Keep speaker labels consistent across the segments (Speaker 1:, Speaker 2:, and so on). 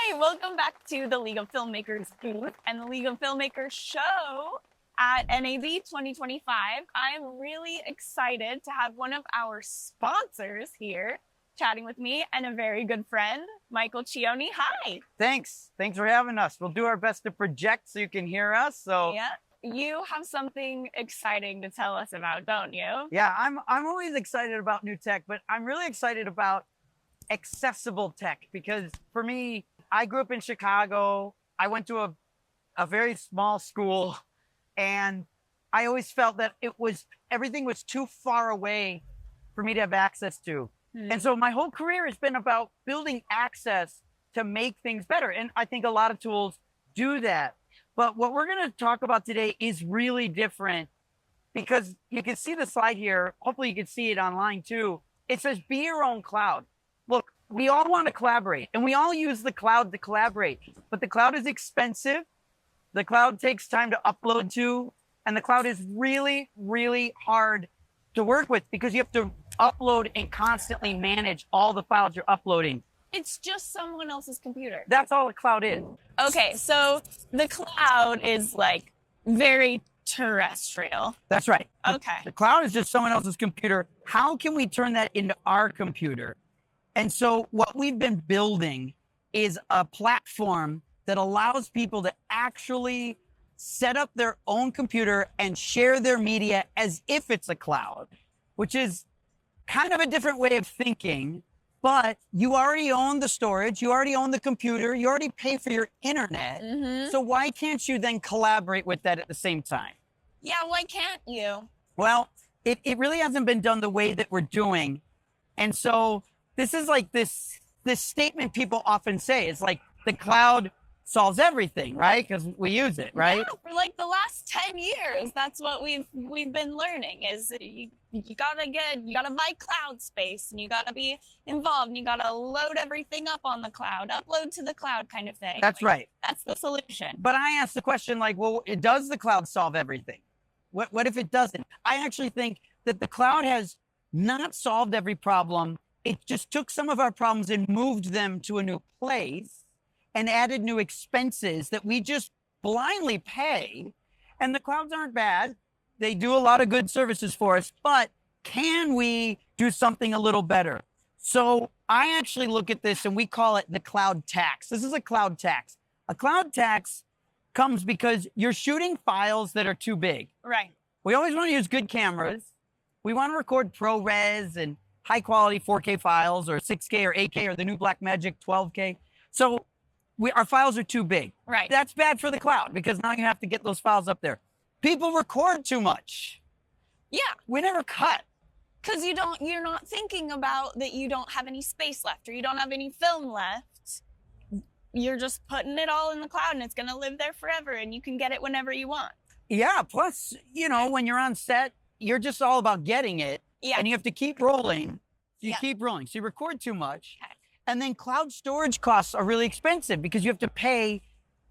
Speaker 1: Hi, welcome back to the League of Filmmakers booth and the League of Filmmakers show at NAB 2025. I'm really excited to have one of our sponsors here chatting with me and a very good friend, Michael Cioni. Hi.
Speaker 2: Thanks for having us. We'll do our best to project so you can hear us.
Speaker 1: Yeah, you have something exciting to tell us about, don't you?
Speaker 2: Yeah, I'm always excited about new tech, but I'm really excited about accessible tech because for me, I grew up in Chicago. I went to a very small school, and I always felt that everything was too far away for me to have access to. And so my whole career has been about building access to make things better. And I think a lot of tools do that. But what we're going to talk about today is really different because you can see the slide here. Hopefully you can see it online too. It says, be your own cloud. Look, we all want to collaborate and we all use the cloud to collaborate, but the cloud is expensive. The cloud takes time to upload to, and the cloud is really, really hard to work with because you have to upload and constantly manage all the files you're uploading.
Speaker 1: It's just someone else's computer.
Speaker 2: That's all the cloud is.
Speaker 1: Okay, so the cloud is like very terrestrial.
Speaker 2: That's right.
Speaker 1: Okay.
Speaker 2: The cloud is just someone else's computer. How can we turn that into our computer? And so what we've been building is a platform that allows people to actually set up their own computer and share their media as if it's a cloud, which is kind of a different way of thinking, but you already own the storage, you already own the computer, you already pay for your internet. So why can't you then collaborate with that at the same time?
Speaker 1: Yeah, why can't you?
Speaker 2: Well, it really hasn't been done the way that we're doing. And so this is like this statement people often say. It's like the cloud solves everything, right? Because we use it, right?
Speaker 1: Yeah, for like the last 10 years, that's what we've been learning is you gotta buy cloud space and you gotta be involved and you gotta load everything up on the cloud, upload to the cloud kind of thing.
Speaker 2: That's right.
Speaker 1: That's the solution.
Speaker 2: But I asked the question like, well, does the cloud solve everything? What if it doesn't? I actually think that the cloud has not solved every problem. It just took some of our problems and moved them to a new place and added new expenses that we just blindly pay. And the clouds aren't bad. They do a lot of good services for us, but can we do something a little better? So I actually look at this and we call it the cloud tax. This is a cloud tax. A cloud tax comes because you're shooting files that are too big.
Speaker 1: Right.
Speaker 2: We always want to use good cameras. We want to record ProRes and high quality 4K files or 6K or 8K or the new Blackmagic 12K. So our files are too big.
Speaker 1: Right.
Speaker 2: That's bad for the cloud because now you have to get those files up there. People record too much.
Speaker 1: Yeah.
Speaker 2: We never cut.
Speaker 1: Because you're not thinking about that you don't have any space left or you don't have any film left. You're just putting it all in the cloud and it's going to live there forever and you can get it whenever you want.
Speaker 2: Yeah. Plus, when you're on set, you're just all about getting it.
Speaker 1: Yeah.
Speaker 2: And you have to keep rolling. So you keep rolling. So you record too much.
Speaker 1: Okay.
Speaker 2: And then cloud storage costs are really expensive because you have to pay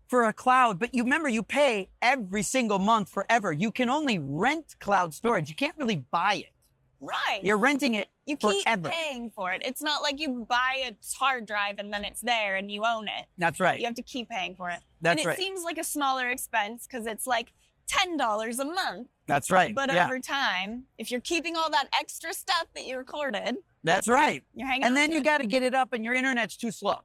Speaker 2: for a cloud. But you pay every single month forever. You can only rent cloud storage. You can't really buy it.
Speaker 1: Right.
Speaker 2: You're renting it
Speaker 1: You
Speaker 2: forever.
Speaker 1: keep paying for it. It's not like you buy a hard drive and then it's there and you own it.
Speaker 2: That's right.
Speaker 1: You have to keep paying for it.
Speaker 2: That's
Speaker 1: and it seems like a smaller expense because it's like $10 a month.
Speaker 2: That's right.
Speaker 1: But over time, if you're keeping all that extra stuff that you recorded,
Speaker 2: that's right.
Speaker 1: You're hanging
Speaker 2: and
Speaker 1: on
Speaker 2: then
Speaker 1: to
Speaker 2: you
Speaker 1: it.
Speaker 2: got to get it up and your internet's too slow,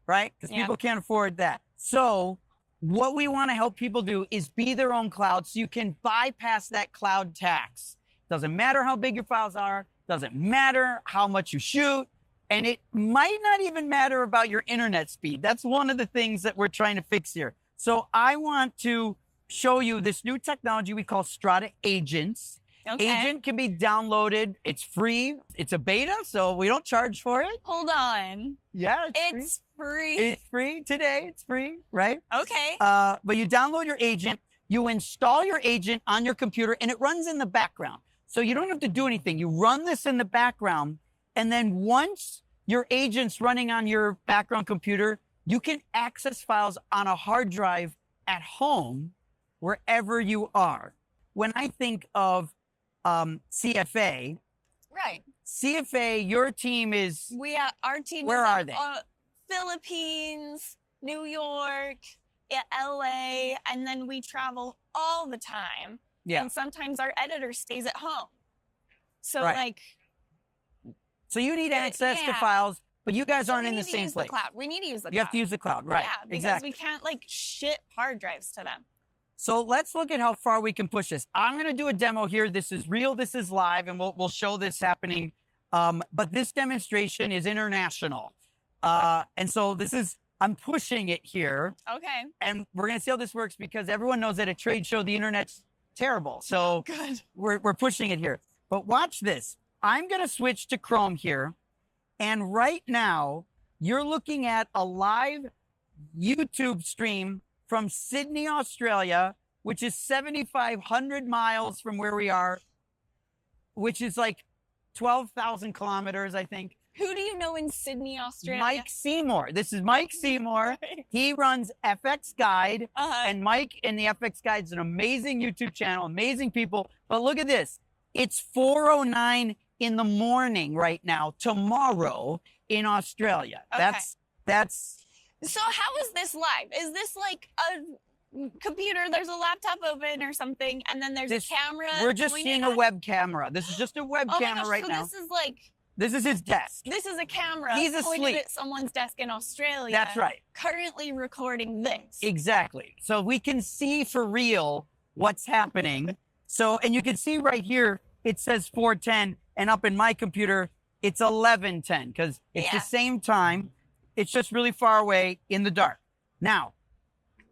Speaker 2: right? Because people can't afford that. So what we want to help people do is be their own cloud so you can bypass that cloud tax. Doesn't matter how big your files are. Doesn't matter how much you shoot. And it might not even matter about your internet speed. That's one of the things that we're trying to fix here. So I want to show you this new technology we call Strada Agents.
Speaker 1: Okay.
Speaker 2: Agent can be downloaded. It's free. It's a beta, so we don't charge for it.
Speaker 1: Hold on.
Speaker 2: Yeah,
Speaker 1: It's free.
Speaker 2: It's free today. It's free, right?
Speaker 1: Okay.
Speaker 2: But you download your agent, you install your agent on your computer, and it runs in the background. So you don't have to do anything. You run this in the background, and then once your agent's running on your background computer, you can access files on a hard drive at home, wherever you are. When I think of CFA,
Speaker 1: right.
Speaker 2: CFA, your team is...
Speaker 1: Our team
Speaker 2: Where
Speaker 1: is
Speaker 2: are they?
Speaker 1: Philippines, New York, LA, and then we travel all the time.
Speaker 2: Yeah.
Speaker 1: And sometimes our editor stays at home. So
Speaker 2: Right.
Speaker 1: like,
Speaker 2: so you need access to
Speaker 1: yeah.
Speaker 2: files, but you guys
Speaker 1: so
Speaker 2: aren't
Speaker 1: we
Speaker 2: in the
Speaker 1: need to
Speaker 2: same
Speaker 1: use
Speaker 2: place.
Speaker 1: the cloud. We need to use the
Speaker 2: You
Speaker 1: cloud.
Speaker 2: have to use the cloud, right?
Speaker 1: Yeah, because
Speaker 2: exactly.
Speaker 1: we can't like ship hard drives to them.
Speaker 2: So let's look at how far we can push this. I'm going to do a demo here. This is real. This is live, and we'll show this happening. But this demonstration is international. And so I'm pushing it here.
Speaker 1: Okay.
Speaker 2: And we're going to see how this works because everyone knows at a trade show, the internet's terrible. So
Speaker 1: Good.
Speaker 2: we're pushing it here. But watch this. I'm going to switch to Chrome here. And right now, you're looking at a live YouTube stream from Sydney, Australia, which is 7,500 miles from where we are, which is like 12,000 kilometers, I think.
Speaker 1: Who do you know in Sydney, Australia?
Speaker 2: Mike Seymour. This is Mike Seymour. He runs FX Guide, and Mike in the FX Guide is an amazing YouTube channel, amazing people. But look at this. It's 4:09 in the morning right now, tomorrow in Australia.
Speaker 1: Okay.
Speaker 2: That's
Speaker 1: So how is this live? Is this like a computer, there's a laptop open or something, and then there's a camera?
Speaker 2: We're just seeing a web camera. This is just a web camera right now.
Speaker 1: This is like...
Speaker 2: This is his desk.
Speaker 1: This is a camera
Speaker 2: He's
Speaker 1: pointed
Speaker 2: asleep.
Speaker 1: at someone's desk in Australia.
Speaker 2: That's right.
Speaker 1: Currently recording this.
Speaker 2: Exactly. So we can see for real what's happening. So, and you can see right here, it says 4:10, and up in my computer, it's 11:10 because it's the same time. It's just really far away in the dark. Now,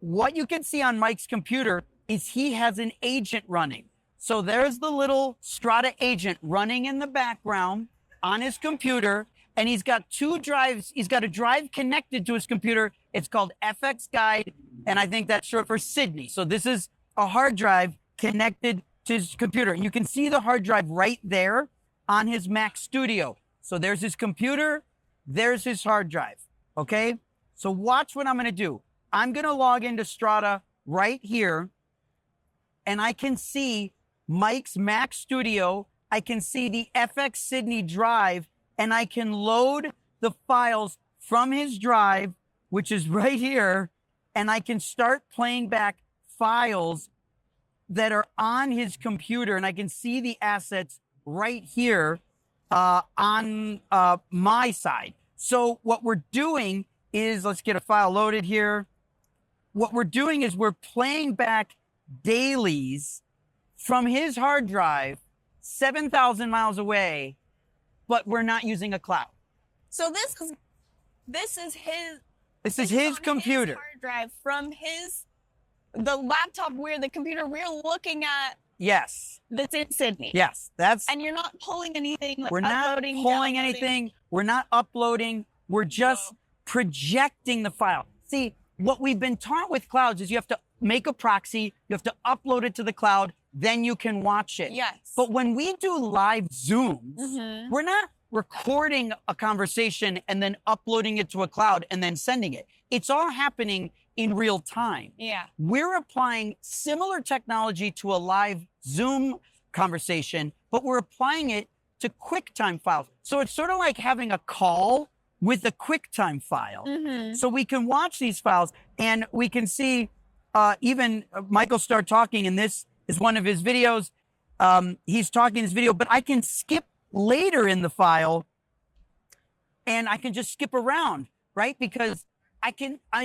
Speaker 2: what you can see on Mike's computer is he has an agent running. So there's the little Strada agent running in the background on his computer, and he's got two drives. He's got a drive connected to his computer. It's called FX Guide, and I think that's short for Sydney. So this is a hard drive connected to his computer. And you can see the hard drive right there on his Mac Studio. So there's his computer, there's his hard drive, okay? So watch what I'm gonna do. I'm gonna log into Strada right here, and I can see Mike's Mac Studio. I can see the FX Sydney drive, and I can load the files from his drive, which is right here, and I can start playing back files that are on his computer, and I can see the assets right here on my side. So what we're doing is, let's get a file loaded here. What we're doing is we're playing back dailies from his hard drive 7,000 miles away, but we're not using a cloud.
Speaker 1: So this is his
Speaker 2: his computer.
Speaker 1: His hard drive from the laptop the computer we're looking at.
Speaker 2: Yes.
Speaker 1: That's in Sydney.
Speaker 2: Yes.
Speaker 1: And you're not pulling anything. Like
Speaker 2: we're not pulling anything. We're not uploading. We're just projecting the file. See, what we've been taught with clouds is you have to make a proxy, you have to upload it to the cloud, then you can watch it.
Speaker 1: Yes.
Speaker 2: But when we do live Zooms, we're not recording a conversation and then uploading it to a cloud and then sending it. It's all happening in real time.
Speaker 1: Yeah.
Speaker 2: We're applying similar technology to a live Zoom conversation, but we're applying it to QuickTime files. So it's sort of like having a call with a QuickTime file. So we can watch these files and we can see even Michael start talking, and this is one of his videos. He's talking in this video, but I can skip later in the file and I can just skip around, right? Because I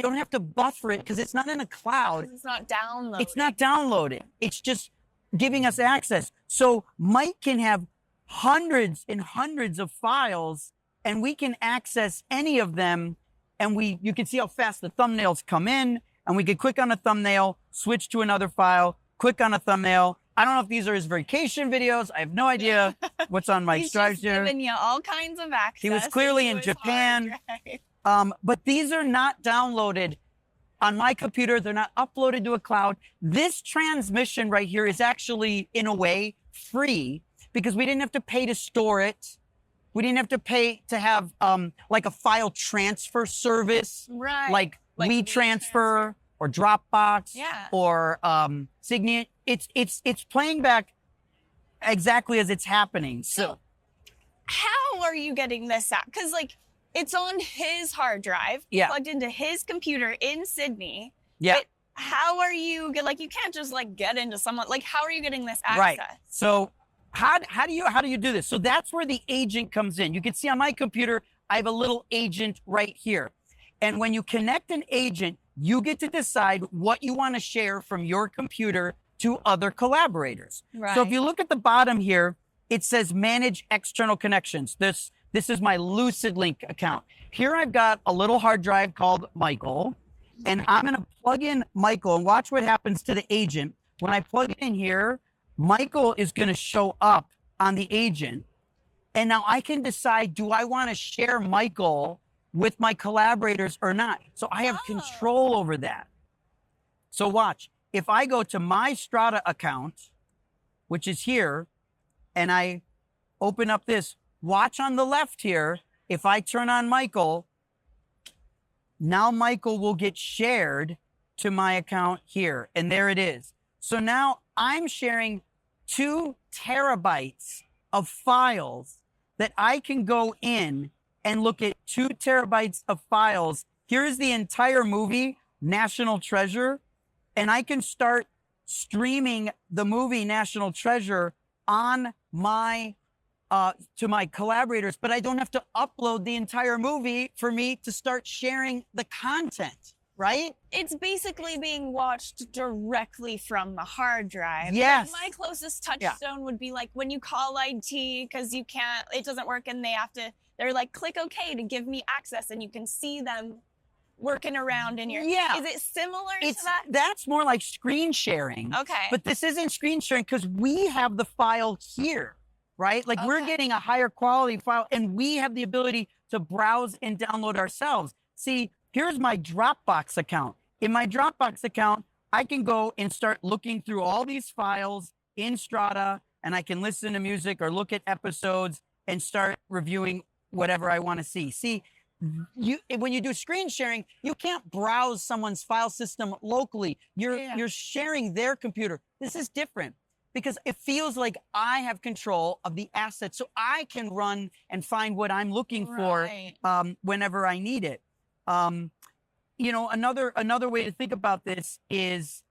Speaker 2: don't have to buffer it because it's not in a cloud.
Speaker 1: It's not downloading.
Speaker 2: It's not downloading. It's just giving us access. So Mike can have hundreds and hundreds of files, and we can access any of them. And you can see how fast the thumbnails come in, and we can click on a thumbnail, switch to another file, click on a thumbnail. I don't know if these are his vacation videos. I have no idea what's on Mike's drive here.
Speaker 1: He's giving you all kinds of access.
Speaker 2: He was clearly in Japan. But these are not downloaded on my computer. They're not uploaded to a cloud. This transmission right here is actually, in a way, free because we didn't have to pay to store it. We didn't have to pay to have like a file transfer service,
Speaker 1: right?
Speaker 2: Like WeTransfer or Dropbox, or Signet. It's playing back exactly as it's happening. So
Speaker 1: how are you getting this out? Because like It's on his hard drive,
Speaker 2: Yeah.
Speaker 1: plugged into his computer in Sydney.
Speaker 2: Yeah.
Speaker 1: But how are you like? You can't just like get into someone. Like, how are you getting this access?
Speaker 2: Right. So how do you do this? So that's where the agent comes in. You can see on my computer, I have a little agent right here. And when you connect an agent, you get to decide what you want to share from your computer to other collaborators.
Speaker 1: Right.
Speaker 2: So if you look at the bottom here, it says manage external connections. This is my LucidLink account. Here I've got a little hard drive called Michael, and I'm going to plug in Michael and watch what happens to the agent. When I plug it in here, Michael is going to show up on the agent. And now I can decide, do I want to share Michael with my collaborators or not? So I have control over that. So watch, if I go to my Strada account, which is here, and I open up this, watch on the left here, if I turn on Michael, now Michael will get shared to my account here. And there it is. So now I'm sharing 2 terabytes of files that I can go in and look at 2 terabytes of files. Here's the entire movie, National Treasure. And I can start streaming the movie National Treasure on my to my collaborators, but I don't have to upload the entire movie for me to start sharing the content, right?
Speaker 1: It's basically being watched directly from the hard drive.
Speaker 2: Yes.
Speaker 1: Like, my closest touchstone would be like when you call IT because it doesn't work, and they're like, click OK to give me access, and you can see them working around in your.
Speaker 2: Yeah.
Speaker 1: Is it similar to that?
Speaker 2: That's more like screen sharing.
Speaker 1: Okay.
Speaker 2: But this isn't screen sharing because we have the file here, right? Like we're getting a higher quality file, and we have the ability to browse and download ourselves. See, here's my Dropbox account. In my Dropbox account, I can go and start looking through all these files in Strada, and I can listen to music or look at episodes and start reviewing whatever I want to see. See, when you do screen sharing, you can't browse someone's file system locally. You're sharing their computer. This is different because it feels like I have control of the asset, so I can run and find what I'm looking for whenever I need it. You know, another way to think about this is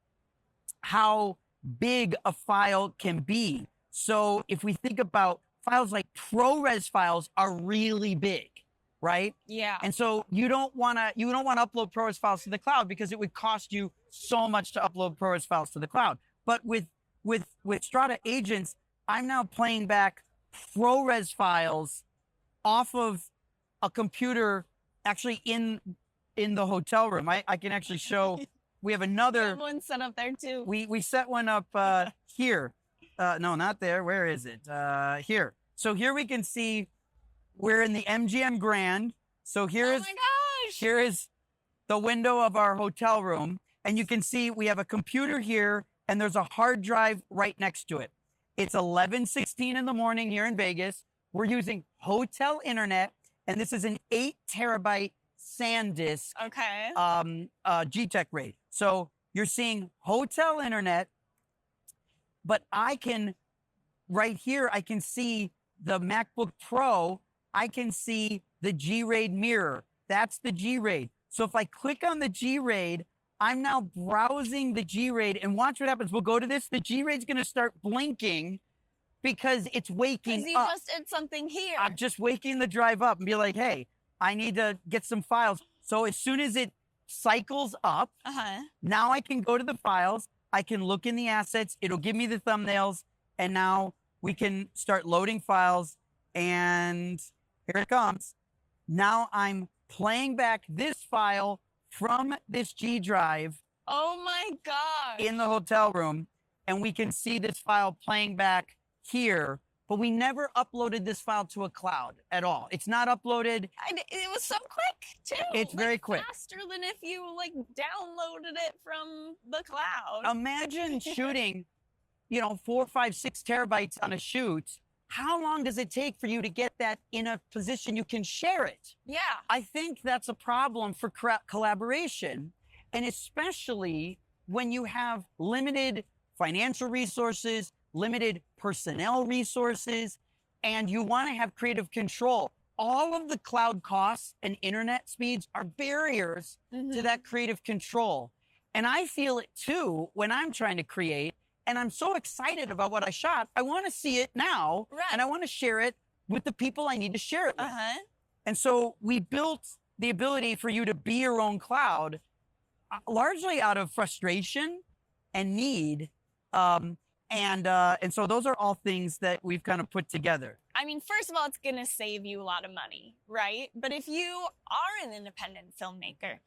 Speaker 2: how big a file can be. So if we think about files like ProRes files are really big, right?
Speaker 1: Yeah.
Speaker 2: And so you don't want to upload ProRes files to the cloud because it would cost you so much to upload ProRes files to the cloud. But with Strada Agents, I'm now playing back ProRes files off of a computer actually in the hotel room. I can actually show. We have another
Speaker 1: one set up there too.
Speaker 2: We set one up here. No, not there. Where is it? Here. So here we can see we're in the MGM Grand. So here is the window of our hotel room, and you can see we have a computer here, and there's a hard drive right next to it. It's 11:16 in the morning here in Vegas. We're using hotel internet, and this is an 8 terabyte SanDisk G-Tech RAID. So you're seeing hotel internet, but I can, right here, I can see the MacBook Pro. I can see the G-RAID mirror. That's the G-RAID. So if I click on the G-RAID, I'm now browsing the G-RAID, and watch what happens. We'll go to this. The G-RAID's going to start blinking because it's waking up.
Speaker 1: Because you just did something here.
Speaker 2: I'm just waking the drive up and be like, hey, I need to get some files. So as soon as it cycles up, now I can go to the files. I can look in the assets. It'll give me the thumbnails. And now we can start loading files. And here it comes. Now I'm playing back this file from this G drive.
Speaker 1: Oh my God.
Speaker 2: In the hotel room. And we can see this file playing back here. But we never uploaded this file to a cloud at all. It's not uploaded.
Speaker 1: It was so quick, too.
Speaker 2: It's very quick.
Speaker 1: Faster than if you, downloaded it from the cloud.
Speaker 2: Imagine shooting, 4, 5, 6 terabytes on a shoot. How long does it take for you to get that in a position you can share it?
Speaker 1: Yeah.
Speaker 2: I think that's a problem for collaboration, and especially when you have limited financial resources, limited personnel resources, and you want to have creative control. all of the cloud costs and internet speeds are barriers to that creative control. And I feel it too when I'm trying to create, and I'm so excited about what I shot. I want to see it now, and I want to share it with the people I need to share it with. And so we built the ability for you to be your own cloud, largely out of frustration and need. And so those are all things that we've kind of put together.
Speaker 1: I mean, first of all, it's going to save you a lot of money, right? But if you are an independent filmmaker,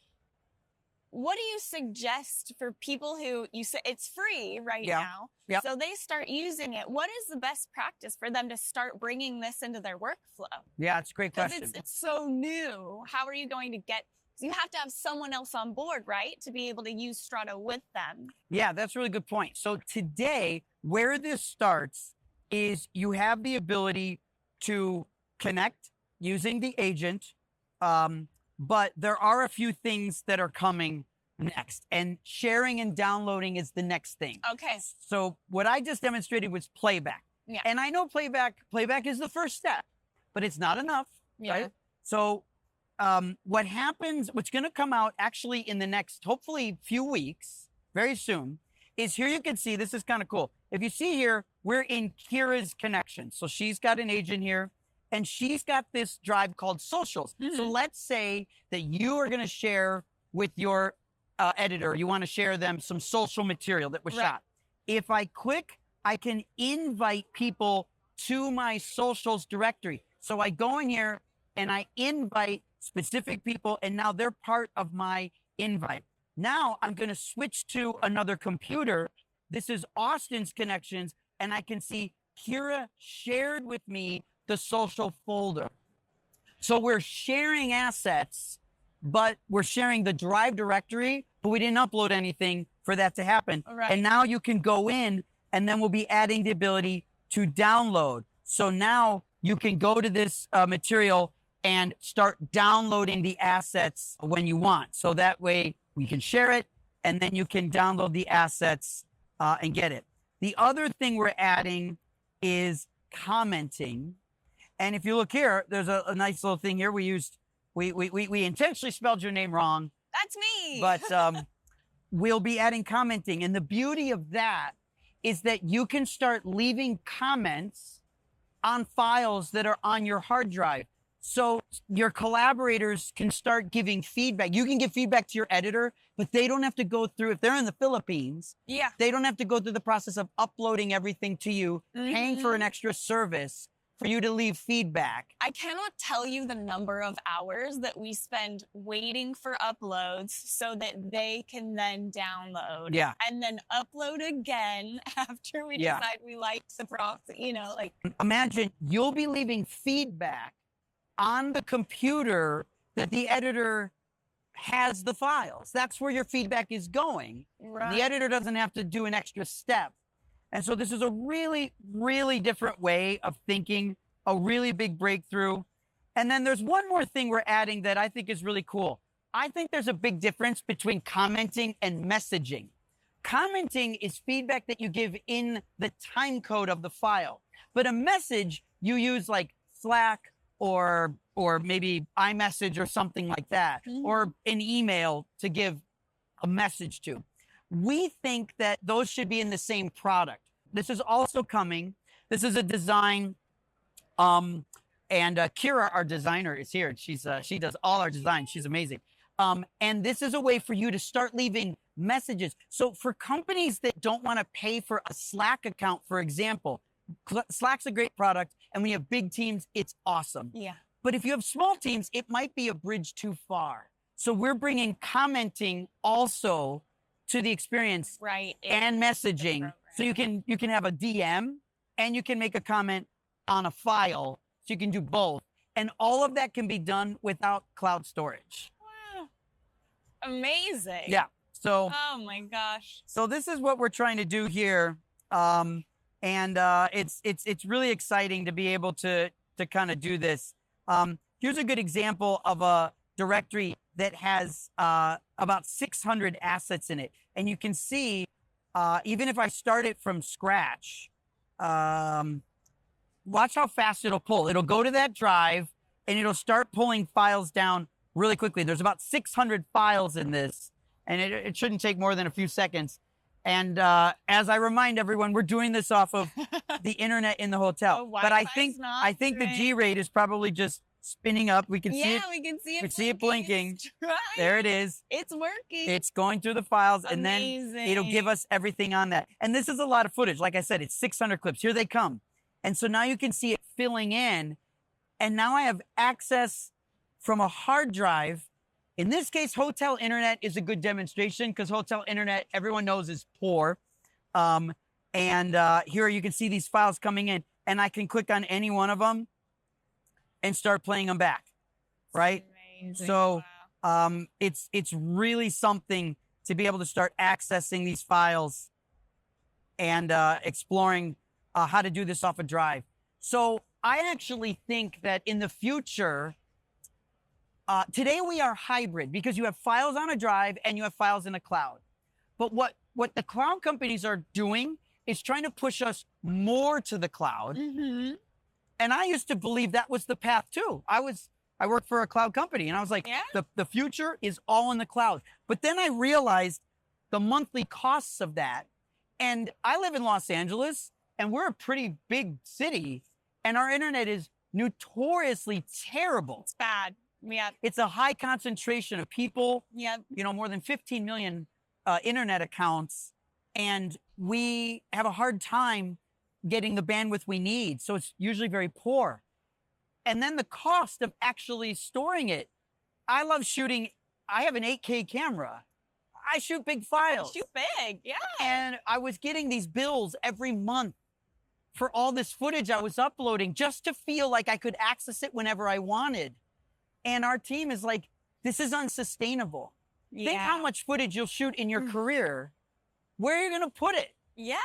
Speaker 1: what do you suggest for people who you say it's free now? So they start using it. What is the best practice for them to start bringing this into their workflow?
Speaker 2: Yeah, it's a great question.
Speaker 1: Because it's so new. How are you going to get, you have to have someone else on board, right? To be able to use Strada with them. Yeah,
Speaker 2: that's a really good point. So today, where this starts is you have the ability to connect using the agent. But there are a few things that are coming next, and sharing and downloading is the next thing.
Speaker 1: Okay.
Speaker 2: So what I just demonstrated was playback.
Speaker 1: Yeah.
Speaker 2: And I know playback is the first step, but it's not enough, right? So what's going to come out actually in the next, hopefully few weeks, very soon, is here you can see, this is kind of cool. If you see here, we're in Kira's connection. So she's got an agent here. And she's got this drive called socials. So let's say that you are going to share with your editor. You want to share them some social material that was shot. If I click, I can invite people to my socials directory. So I go in here and I invite specific people, and now they're part of my invite. Now I'm going to switch to another computer. This is Austin's connections, and I can see Kira shared with me the social folder. So we're sharing assets, but we're sharing the drive directory, but we didn't upload anything for that to happen. And now you can go in, and then we'll be adding the ability to download. So now you can go to this material and start downloading the assets when you want. So that way we can share it, and then you can download the assets and get it. The other thing we're adding is commenting. And if you look here, there's a nice little thing here. We intentionally spelled your name wrong.
Speaker 1: That's me.
Speaker 2: But we'll be adding commenting. And the beauty of that is that you can start leaving comments on files that are on your hard drive. So your collaborators can start giving feedback. You can give feedback to your editor, but they don't have to go through, if they're in the Philippines, they don't have to go through the process of uploading everything to you, paying for an extra service for you to leave feedback.
Speaker 1: I cannot tell you the number of hours that we spend waiting for uploads so that they can then download. And then upload again after we decide we like the props,
Speaker 2: Imagine you'll be leaving feedback on the computer that the editor has the files. That's where your feedback is going. The editor doesn't have to do an extra step. And so this is a really, really different way of thinking, a really big breakthrough. And then there's one more thing we're adding that I think is really cool. I think there's a big difference between commenting and messaging. Commenting is feedback that you give in the time code of the file. But a message you use like Slack or maybe iMessage or something like that, or an email to give a message to. We think that those should be in the same product. This is also coming. This is a design, and Kira, our designer, is here. She does all our design. She's amazing. And this is a way for you to start leaving messages. So for companies that don't want to pay for a Slack account, for example, Slack's a great product, and when you have big teams, it's awesome. But if you have small teams, it might be a bridge too far. So we're bringing commenting also to the experience, and messaging. So you can have a DM and you can make a comment on a file. So you can do both. And all of that can be done without cloud storage.
Speaker 1: Wow. Amazing.
Speaker 2: Yeah. So,
Speaker 1: oh my gosh.
Speaker 2: So this is what we're trying to do here. It's really exciting to be able to kind of do this. Here's a good example of a directory that has about 600 assets in it. And you can see, even if I start it from scratch, watch how fast it'll pull. It'll go to that drive, and it'll start pulling files down really quickly. There's about 600 files in this, and it shouldn't take more than a few seconds. And as I remind everyone, we're doing this off of the internet in the hotel.
Speaker 1: Oh,
Speaker 2: but I
Speaker 1: Wi-Fi's
Speaker 2: think the G rate is probably just spinning up. We can see it.
Speaker 1: we can see it.
Speaker 2: We see it blinking.
Speaker 1: It's trying.
Speaker 2: There it is.
Speaker 1: It's working.
Speaker 2: It's going through the files, and then
Speaker 1: Amazing.
Speaker 2: it'll give us everything on that. And this is a lot of footage. Like I said, it's 600 clips. Here they come. And so now you can see it filling in. And now I have access from a hard drive. In this case, hotel internet is a good demonstration because hotel internet, everyone knows, is poor. Here you can see these files coming in, and I can click on any one of them and start playing them back, right?
Speaker 1: Amazing.
Speaker 2: So
Speaker 1: Wow.
Speaker 2: it's really something to be able to start accessing these files and exploring how to do this off a drive. So I actually think that in the future, today we are hybrid because you have files on a drive and you have files in a cloud. But what the cloud companies are doing is trying to push us more to the cloud.
Speaker 1: Mm-hmm.
Speaker 2: And I used to believe that was the path too. I worked for a cloud company, and I was like,
Speaker 1: Yeah.
Speaker 2: the future is all in the cloud. But then I realized the monthly costs of that. And I live in Los Angeles, and we're a pretty big city, and our internet is notoriously terrible.
Speaker 1: It's bad. Yeah.
Speaker 2: It's a high concentration of people,
Speaker 1: Yep.
Speaker 2: more than 15 million internet accounts, and we have a hard time getting the bandwidth we need. So it's usually very poor. And then the cost of actually storing it. I love shooting. I have an 8K camera. I shoot big files.
Speaker 1: Shoot big. Yeah.
Speaker 2: And I was getting these bills every month for all this footage I was uploading just to feel like I could access it whenever I wanted. And our team is like, this is unsustainable.
Speaker 1: Yeah.
Speaker 2: Think how much footage you'll shoot in your career. Where are you going to put it?
Speaker 1: Yeah.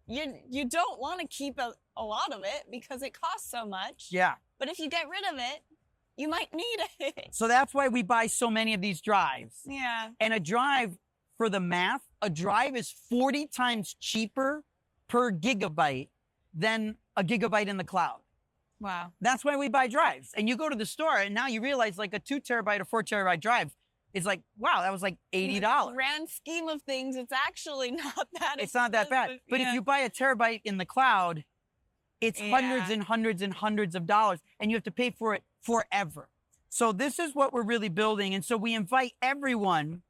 Speaker 1: You don't want to keep a lot of it because it costs so much.
Speaker 2: Yeah.
Speaker 1: But if you get rid of it, you might need it.
Speaker 2: So that's why we buy so many of these drives.
Speaker 1: Yeah.
Speaker 2: And a drive, for the math, a drive is 40 times cheaper per gigabyte than a gigabyte in the cloud.
Speaker 1: Wow.
Speaker 2: That's why we buy drives. And you go to the store and now you realize like a 2 terabyte or 4 terabyte drive is like, wow, that was like $80.
Speaker 1: In the grand scheme of things, it's actually not that
Speaker 2: It's not that bad.
Speaker 1: expensive.
Speaker 2: But
Speaker 1: Yeah.
Speaker 2: if you buy a terabyte in the cloud, it's hundreds
Speaker 1: Yeah.
Speaker 2: and hundreds and hundreds of dollars, and you have to pay for it forever. So this is what we're really building. And so we invite everyone.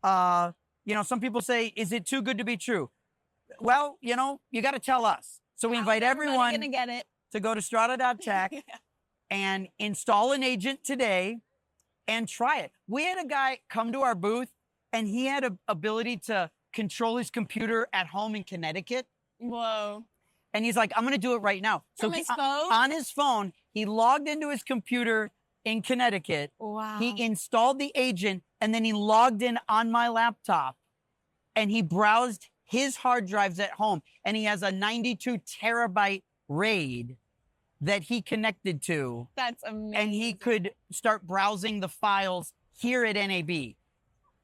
Speaker 2: Some people say, is it too good to be true? Well, you got to tell us. So we invite everyone
Speaker 1: gonna get it.
Speaker 2: to go to Strada.tech
Speaker 1: Yeah.
Speaker 2: and install an agent today and try it. We had a guy come to our booth, and he had an ability to control his computer at home in Connecticut.
Speaker 1: Whoa.
Speaker 2: And he's like, I'm going to do it right now.
Speaker 1: From
Speaker 2: he-
Speaker 1: his phone?
Speaker 2: on his phone, he logged into his computer in Connecticut.
Speaker 1: Wow.
Speaker 2: He installed the agent, and then he logged in on my laptop, and he browsed his hard drives at home. And he has a 92 terabyte RAID that he connected to.
Speaker 1: That's amazing.
Speaker 2: And he could start browsing the files here at NAB.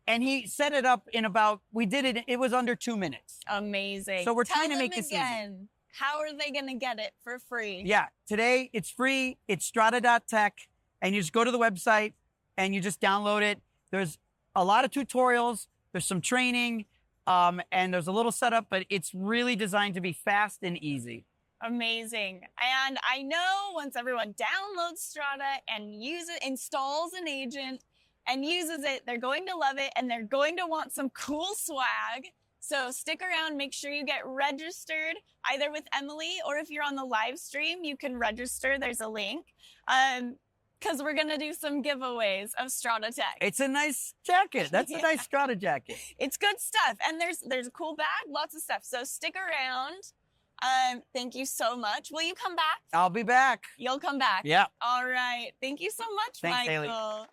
Speaker 2: And he set it up in it was under 2 minutes.
Speaker 1: Amazing.
Speaker 2: So we're
Speaker 1: Tell
Speaker 2: trying to make
Speaker 1: them
Speaker 2: this easy.
Speaker 1: again. How are they going to get it for free?
Speaker 2: Yeah, today it's free. It's Strada.tech, and you just go to the website and you just download it. There's a lot of tutorials. There's some training, and there's a little setup, but it's really designed to be fast and easy.
Speaker 1: Amazing. And I know once everyone downloads Strada and installs an agent and uses it, they're going to love it and they're going to want some cool swag. So stick around, make sure you get registered either with Emily, or if you're on the live stream, you can register. There's a link. Because we're going to do some giveaways of Strada.tech.
Speaker 2: It's a nice jacket. That's a nice Strada jacket.
Speaker 1: It's good stuff. And there's a cool bag, lots of stuff. So stick around. Thank you so much. Will you come back?
Speaker 2: I'll be back.
Speaker 1: You'll come back.
Speaker 2: Yeah.
Speaker 1: All right. Thank you so much,
Speaker 2: Thanks, Haley.
Speaker 1: Michael.